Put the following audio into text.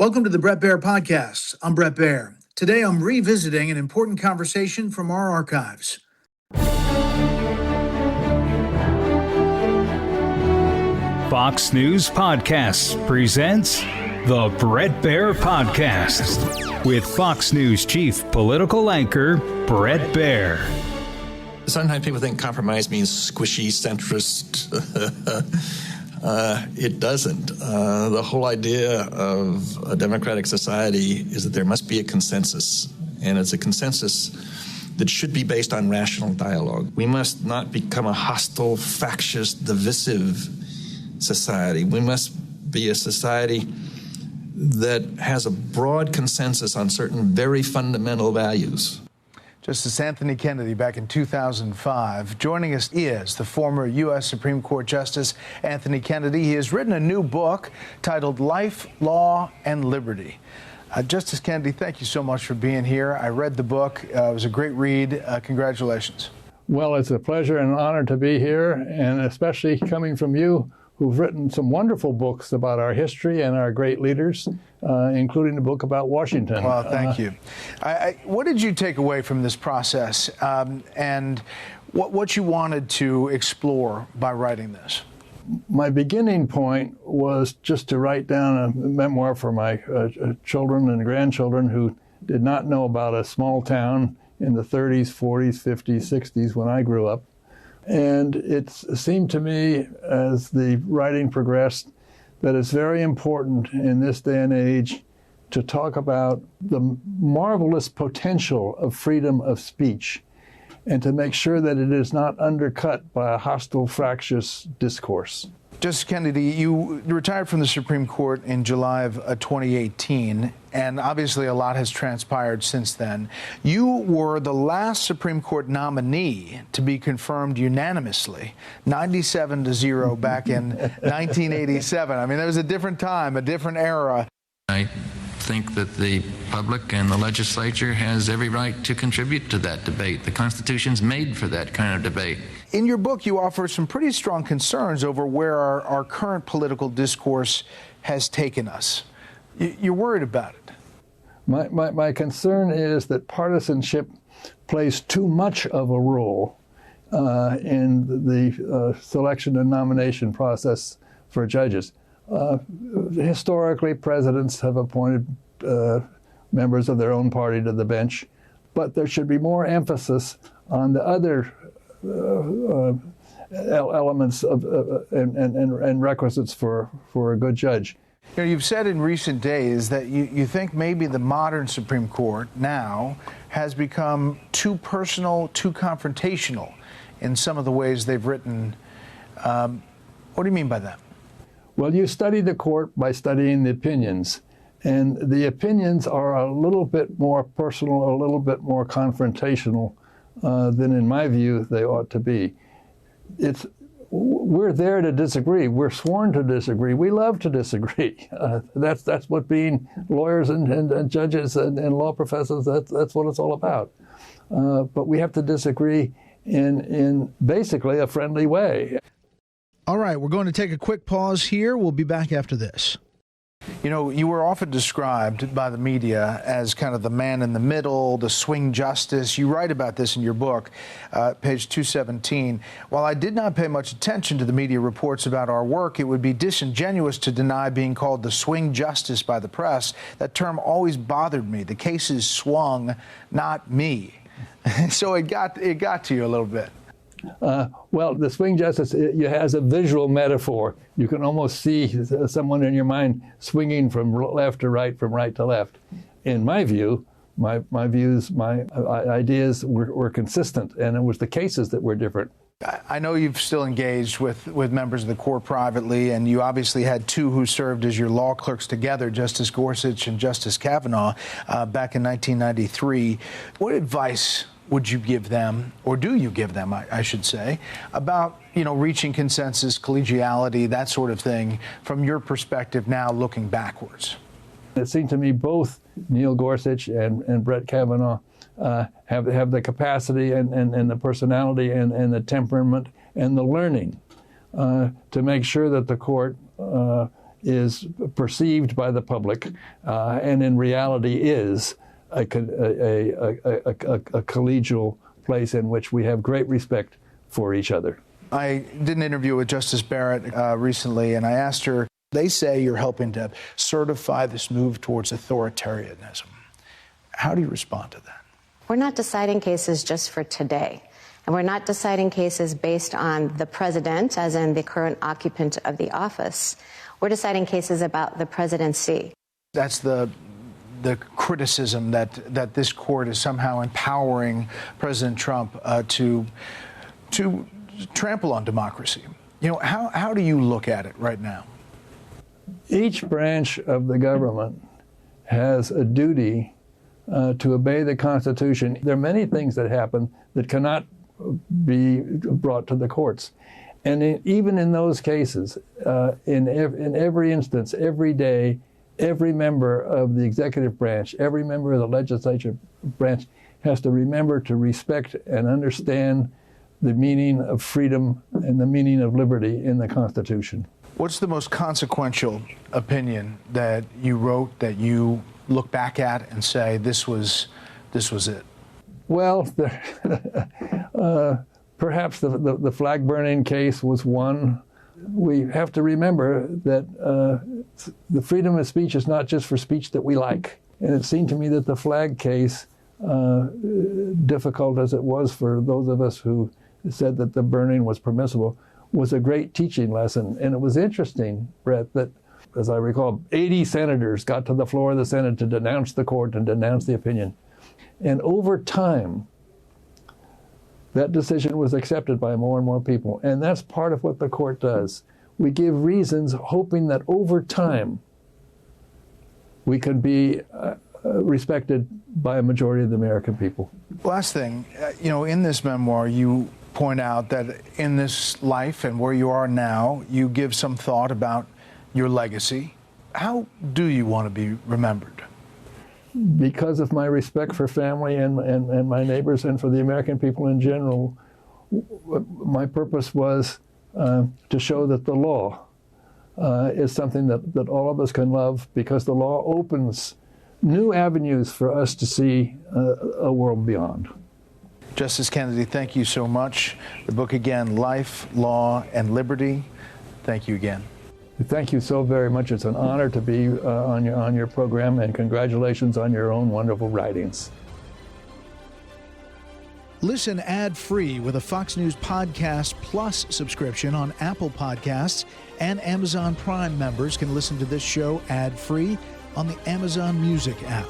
Welcome to the Bret Baier Podcast. I'm Bret Baier. Today I'm revisiting an important conversation from our archives. Fox News Podcasts presents the Bret Baier Podcast with Fox News chief political anchor Bret Baier. Sometimes people think compromise means squishy, centrist. It doesn't. The whole idea of a democratic society is that there must be a consensus, and it's a consensus that should be based on rational dialogue. We must not become a hostile, factious, divisive society. We must be a society that has a broad consensus on certain very fundamental values. Justice Anthony Kennedy back in 2005. Joining us is the former U.S. Supreme Court Justice Anthony Kennedy. He has written a new book titled Life, Law, and Liberty. Justice Kennedy, thank you so much for being here. I read the book. It was a great read. Congratulations. Well, it's a pleasure and an honor to be here, and especially coming from you, who've written some wonderful books about our history and our great leaders, including the book about Washington. Well, thank you. What did you take away from this process, and what you wanted to explore by writing this? My beginning point was just to write down a memoir for my children and grandchildren who did not know about a small town in the 30s, 40s, 50s, 60s when I grew up. And it seemed to me, as the writing progressed, that it's very important in this day and age to talk about the marvelous potential of freedom of speech and to make sure that it is not undercut by a hostile, fractious discourse. Justice Kennedy, you retired from the Supreme Court in July of 2018, and obviously a lot has transpired since then. You were the last Supreme Court nominee to be confirmed unanimously, 97-0 back in 1987. I mean, there was a different time, a different era. I think that the public and the legislature has every right to contribute to that debate. The Constitution's made for that kind of debate. In your book, you offer some pretty strong concerns over where our current political discourse has taken us. You're worried about it. My concern is that partisanship plays too much of a role in the selection and nomination process for judges. Historically, presidents have appointed members of their own party to the bench, but there should be more emphasis on the other elements of and requisites for a good judge. You know, you've said in recent days that you think maybe the modern Supreme Court now has become too personal, too confrontational in some of the ways they've written. What do you mean by that? Well, you study the court by studying the opinions, and the opinions are a little bit more personal, a little bit more confrontational than, in my view, they ought to be. We're there to disagree. We're sworn to disagree. We love to disagree. That's what being lawyers and judges and law professors, that's what it's all about. But we have to disagree in basically a friendly way. All right, we're going to take a quick pause here. We'll be back after this. You know, you were often described by the media as kind of the man in the middle, the swing justice. You write about this in your book, page 217. While I did not pay much attention to the media reports about our work, it would be disingenuous to deny being called the swing justice by the press. That term always bothered me. The cases swung, not me. So it got to you a little bit. Well, the swing justice has a visual metaphor. You can almost see someone in your mind swinging from left to right, from right to left. In my view, my ideas were consistent, and it was the cases that were different. I know you've still engaged with members of the court privately, and you obviously had two who served as your law clerks together, Justice Gorsuch and Justice Kavanaugh, back in 1993. What advice would you give them, or do you give them, I should say, about, reaching consensus, collegiality, that sort of thing, from your perspective now looking backwards? It seemed to me both Neil Gorsuch and Bret Kavanaugh have the capacity and the personality and the temperament and the learning to make sure that the court is perceived by the public and in reality is a collegial place in which we have great respect for each other. I did an interview with Justice Barrett recently, and I asked her, they say you're helping to certify this move towards authoritarianism. How do you respond to that? We're not deciding cases just for today. And we're not deciding cases based on the president, as in the current occupant of the office. We're deciding cases about the presidency. That's the criticism that this court is somehow empowering President Trump to trample on democracy. You know, how do you look at it right now? Each branch of the government has a duty to obey the Constitution. There are many things that happen that cannot be brought to the courts. And even in those cases, in every instance, every day, every member of the executive branch, every member of the legislative branch has to remember to respect and understand the meaning of freedom and the meaning of liberty in the Constitution. What's the most consequential opinion that you wrote that you look back at and say, this was it? Well, perhaps the flag burning case was one. We have to remember that the freedom of speech is not just for speech that we like. And it seemed to me that the flag case, difficult as it was for those of us who said that the burning was permissible, was a great teaching lesson. And it was interesting, Bret, that, as I recall, 80 senators got to the floor of the Senate to denounce the court and denounce the opinion. And over time, that decision was accepted by more and more people. And that's part of what the court does. We give reasons, hoping that over time, we can be respected by a majority of the American people. Last thing, in this memoir, you point out that in this life and where you are now, you give some thought about your legacy. How do you want to be remembered? Because of my respect for family and my neighbors and for the American people in general, my purpose was to show that the law is something that all of us can love, because the law opens new avenues for us to see a world beyond. Justice Kennedy, thank you so much. The book again, Life, Law, and Liberty. Thank you again. Thank you so very much. It's an honor to be on your program, and congratulations on your own wonderful writings. Listen ad-free with a Fox News Podcast Plus subscription on Apple Podcasts, and Amazon Prime members can listen to this show ad-free on the Amazon Music app.